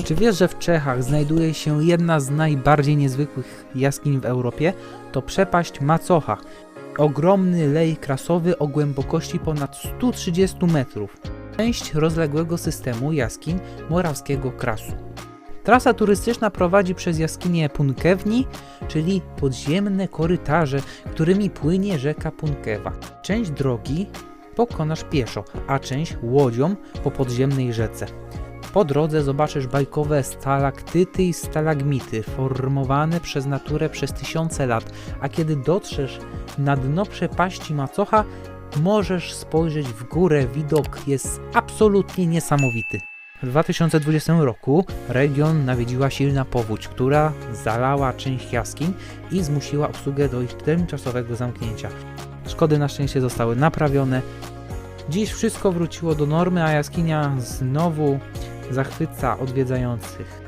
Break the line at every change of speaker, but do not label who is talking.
Czy wiesz, że w Czechach znajduje się jedna z najbardziej niezwykłych jaskiń w Europie? To przepaść Macocha. Ogromny lej krasowy o głębokości ponad 130 metrów. Część rozległego systemu jaskiń morawskiego krasu. Trasa turystyczna prowadzi przez jaskinię Punkewni, czyli podziemne korytarze, którymi płynie rzeka Punkewa. Część drogi pokonasz pieszo, a część łodzią po podziemnej rzece. Po drodze zobaczysz bajkowe stalaktyty i stalagmity formowane przez naturę przez tysiące lat, a kiedy dotrzesz na dno przepaści Macocha, możesz spojrzeć w górę. Widok jest absolutnie niesamowity. W 2020 roku region nawiedziła silna powódź, która zalała część jaskiń i zmusiła obsługę do ich tymczasowego zamknięcia. Szkody na szczęście zostały naprawione. Dziś wszystko wróciło do normy, a jaskinia znowu zachwyca odwiedzających.